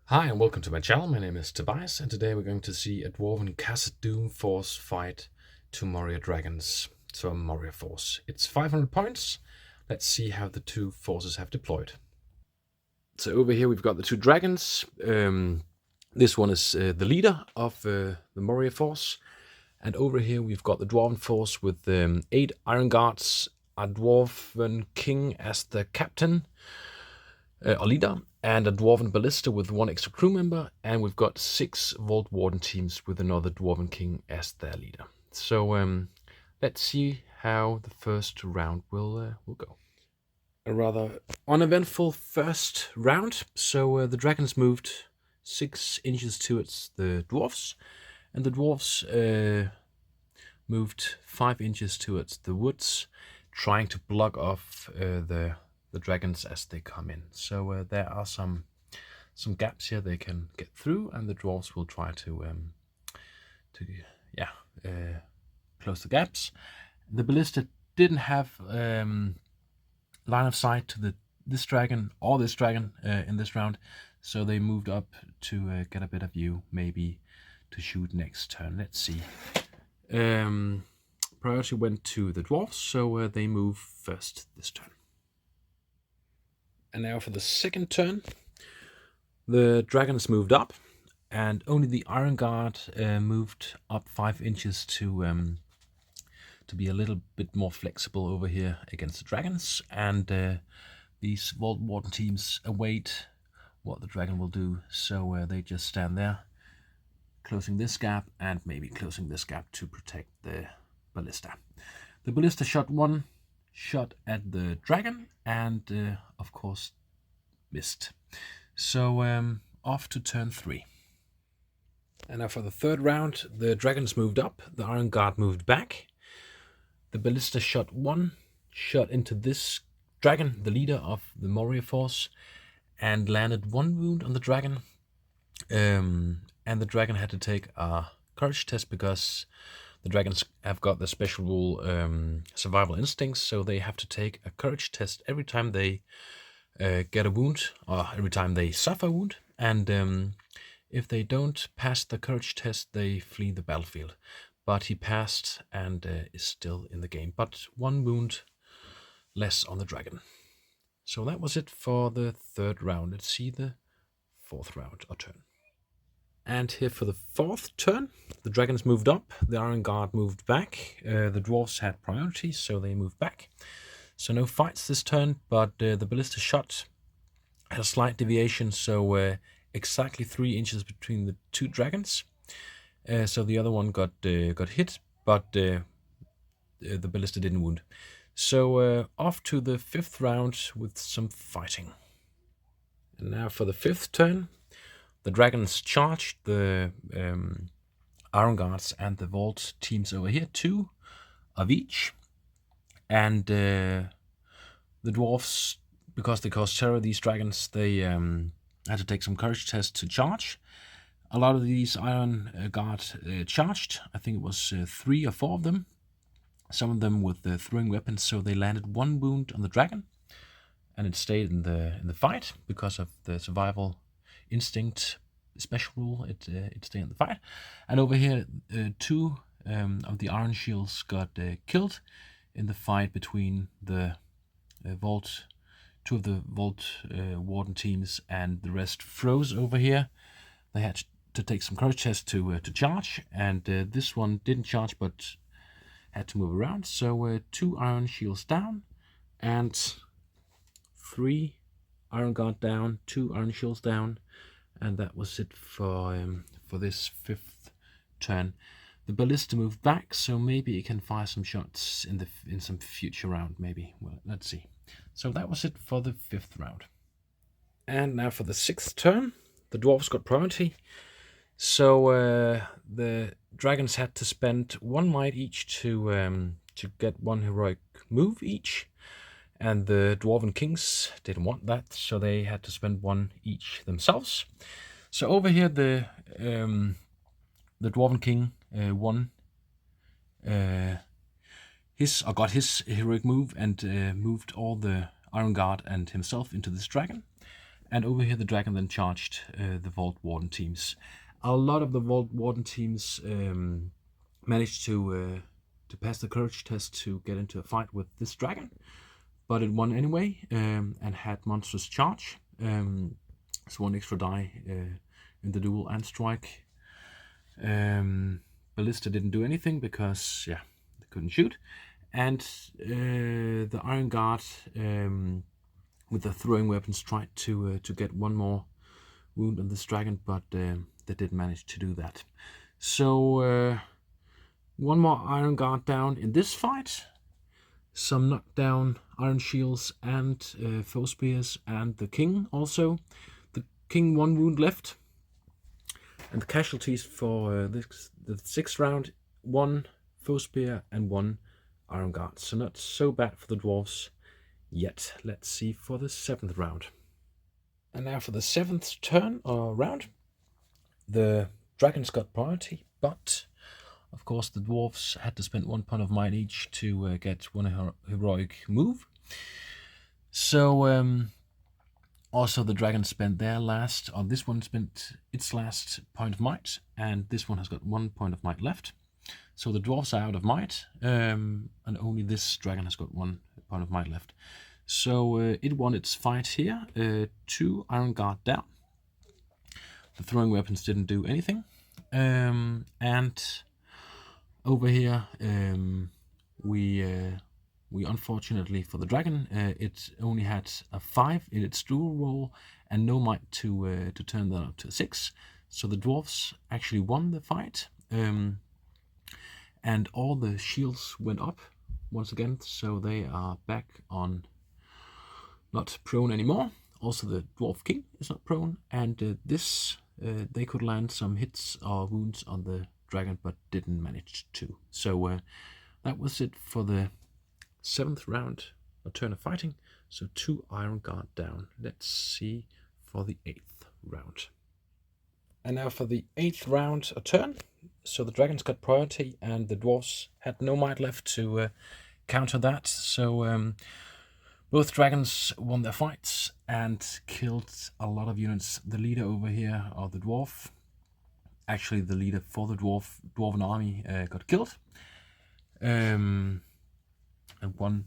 Hi and welcome to my channel. My name is Tobias and today we're going to see a Dwarven Khazad-Dûm force fight two Moria dragons. So a Moria force. It's 500 points. Let's see how the two forces have deployed. So over here we've got the two dragons. This one is the leader of the Moria force. And over here we've got the Dwarven force with 8 Iron Guards, a Dwarven King as the captain or leader, and a Dwarven ballista with 1 extra crew member, and we've got 6 Vault Warden teams with another Dwarven King as their leader. So let's see how the first round will go. A rather uneventful first round. So the dragons moved 6 inches towards the dwarfs, and the dwarfs moved 5 inches towards the woods, trying to block off the dragons as they come in. So there are some gaps here they can get through, and the dwarves will try to close the gaps. The ballista didn't have line of sight to this dragon in this round, so they moved up to get a better view, maybe to shoot next turn. Let's see. Priority went to the dwarves, so they move first this turn. And now for the second turn, the dragons moved up, and only the Iron Guard moved up 5 inches to be a little bit more flexible over here against the dragons. And these Vault Warden teams await what the dragon will do, so they just stand there, closing this gap and maybe closing this gap to protect the ballista. The ballista shot 1 shot at the dragon and of course missed. So off to turn 3. And now for the third round, the dragons moved up, the Iron Guard moved back. The ballista shot 1 shot into this dragon, the leader of the Moria force, and landed 1 wound on the dragon. And the dragon had to take a courage test because the dragons have got the special rule survival instincts, so they have to take a courage test every time they get a wound, or every time they suffer a wound. And if they don't pass the courage test, they flee the battlefield. But he passed and is still in the game, but 1 wound less on the dragon. So that was it for the third round. Let's see the fourth round or turn. And here for the fourth turn, the dragons moved up, the Iron Guard moved back, the dwarves had priority, so they moved back. So no fights this turn, but the ballista shot had a slight deviation, so exactly 3 inches between the two dragons. So the other one got hit, but the ballista didn't wound. So off to the fifth round with some fighting. And now for the fifth turn, the dragons charged the Iron Guards and the Vault teams over here, 2 of each. And the dwarfs, because they caused terror, these dragons, they had to take some courage tests to charge. A lot of these Iron Guard charged. I think it was 3 or 4 of them. Some of them with throwing weapons, so they landed 1 wound on the dragon, and it stayed in the fight because of the survival instinct special rule. It stayed in the fight. And over here, 2 of the iron shields got killed in the fight between the Vault, 2 of the Vault Warden teams, and the rest froze over here. They had to take some courage tests to charge, and this one didn't charge but had to move around. So 2 iron shields down, and 3 Iron Guard down, 2 iron shields down, and that was it for this fifth turn. The ballista moved back, so maybe it can fire some shots in some future round, maybe. Well, let's see. So that was it for the fifth round. And now for the sixth turn, the dwarves got priority. So the dragons had to spend 1 might each to get 1 heroic move each. And the Dwarven Kings didn't want that, so they had to spend 1 each themselves. So over here, the Dwarven King won got his heroic move and moved all the Iron Guard and himself into this dragon. And over here the dragon then charged the Vault Warden teams. A lot of the Vault Warden teams managed to pass the courage test to get into a fight with this dragon, but it won anyway and had monstrous charge. So 1 extra die in the duel and strike. Ballista didn't do anything because they couldn't shoot, and the Iron Guard with the throwing weapons tried to get 1 more wound on this dragon, but they didn't manage to do that. So 1 more Iron Guard down in this fight. Some knockdown iron shields and foe spears, and the king also. The king 1 wound left. And the casualties for the 6th round, 1 foe spear and 1 iron guard. So not so bad for the dwarves yet. Let's see for the 7th round. And now for the 7th turn or round. The dragons got priority, but of course the dwarves had to spend 1 point of might each to get 1 heroic move. So also the dragon spent their last, or this one spent its last point of might, and this one has got 1 point of might left. So the dwarves are out of might, and only this dragon has got 1 point of might left. So it won its fight here, 2 iron guard down. The throwing weapons didn't do anything, and over here we unfortunately for the dragon, it only had a 5 in its duel roll and no might to turn that up to a 6. So the dwarves actually won the fight, and all the shields went up once again, so they are back on not prone anymore. Also the Dwarf King is not prone, and they could land some hits or wounds on the dragon, but didn't manage to. So that was it for the 7th round, a turn of fighting. So 2 iron guard down. Let's see for the 8th round. And now for the 8th round, a turn. So the dragons got priority, and the dwarves had no might left to counter that. So both dragons won their fights and killed a lot of units. The leader over here, or the dwarf, actually the leader for the dwarven army, got killed. And 1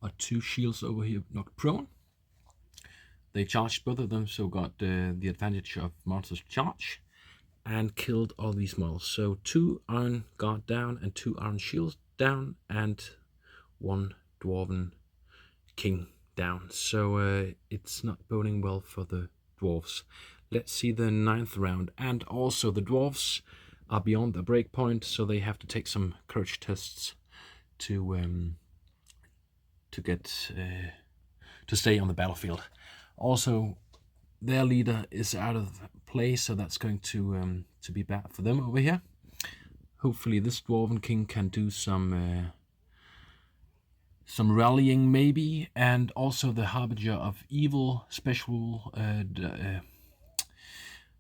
or 2 shields over here knocked prone. They charged both of them, so got the advantage of monster's charge and killed all these models. So 2 iron guard down and 2 iron shields down, and 1 dwarven king down. So it's not boding well for the dwarves. Let's see the 9th round. And also the dwarves are beyond the break point, so they have to take some courage tests to get to stay on the battlefield. Also, their leader is out of play, so that's going to be bad for them over here. Hopefully this dwarven king can do some rallying maybe, and also the harbinger of evil special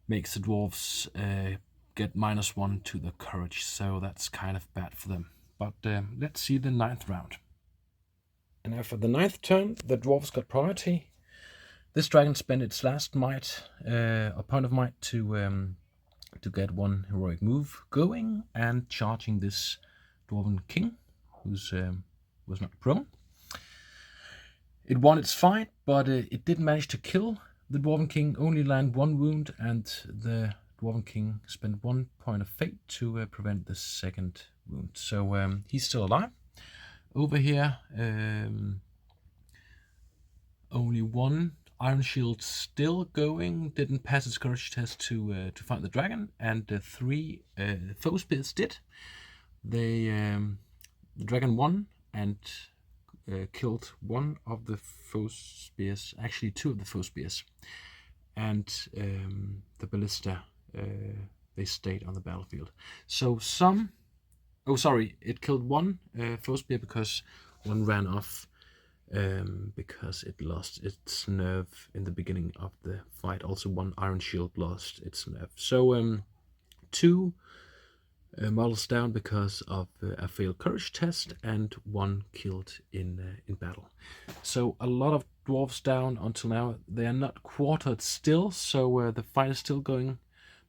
makes the dwarves get -1 to the courage, so that's kind of bad for them. But let's see the 9th round. And now for the 9th turn, the dwarves got priority. This dragon spent its last might, a point of might, to get 1 heroic move going and charging this dwarven king, who's was not prone. It won its fight, but it didn't manage to kill the dwarven king. Only land 1 wound, and the dwarven king spent 1 point of fate to prevent the 2nd wound. So he's still alive. Over here, only 1 iron shield still going, didn't pass its courage test to fight the dragon, and 3 foe spears did. The dragon won and killed 1 of the foe spears, actually 2 of the foe spears, and the ballista, they stayed on the battlefield. So it killed 1 foe spear because 1 ran off because it lost its nerve in the beginning of the fight. Also 1 iron shield lost its nerve. So 2 models down because of a failed courage test, and 1 killed in battle. So a lot of dwarves down until now. They are not quartered still, so the fight is still going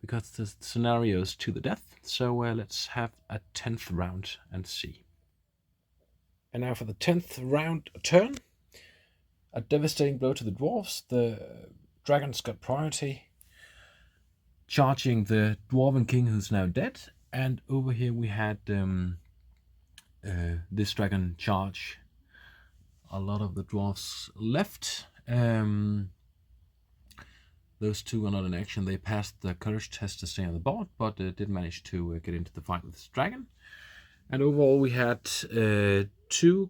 because the scenario is to the death. So let's have a 10th round and see. And now for the 10th round turn. A devastating blow to the dwarves. The dragons got priority, charging the Dwarven King, who's now dead. And over here we had this dragon charge a lot of the dwarves left. Those two are not in action. They passed the courage test to stay on the board, but did manage to get into the fight with this dragon. And overall we had 2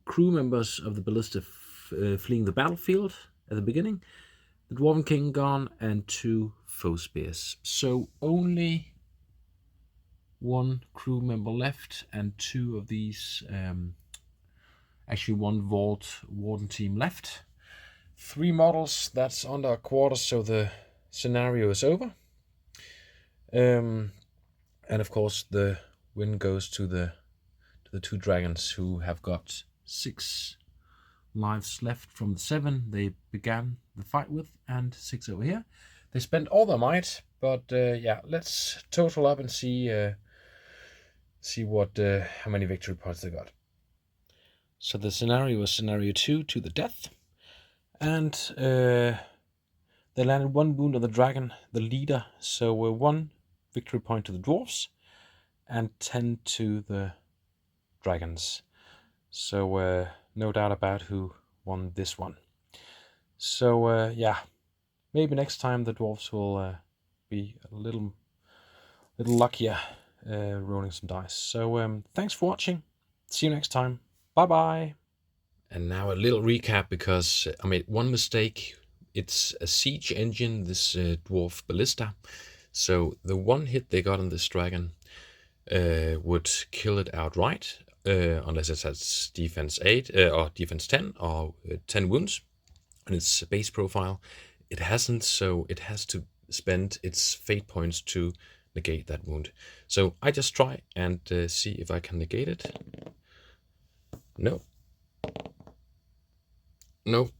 crew members of the ballista fleeing the battlefield at the beginning, the Dwarven King gone, and 2 foe spears. So only 1 crew member left, and 2 of these, actually 1 Vault Warden team left. 3 models, that's under a quarter, so the scenario is over. And of course the win goes to the 2 dragons, who have got 6 lives left from the 7 they began the fight with, and 6 over here. They spent all their might, but yeah, let's total up and see what how many victory points they got. So the scenario was scenario 2, to the death, and they landed 1 wound on the dragon, the leader. So 1 victory point to the dwarves and 10 to the dragons. So no doubt about who won this one. So yeah, maybe next time the dwarves will be a little luckier rolling some dice. So thanks for watching. See you next time. Bye bye. And now a little recap, because I made 1 mistake. It's a siege engine, this dwarf ballista. So the 1 hit they got on this dragon would kill it outright, unless it has defense 8 or defense 10 or 10 wounds on its base profile. It hasn't, so it has to spend its fate points to negate that wound. So I just try and see if I can negate it. No. No.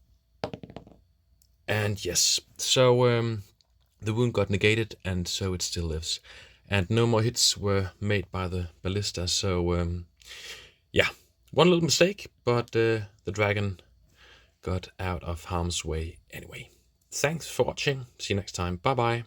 And yes. So the wound got negated, and so it still lives. And no more hits were made by the ballista. So yeah, 1 little mistake, but the dragon got out of harm's way anyway. Thanks for watching. See you next time. Bye bye.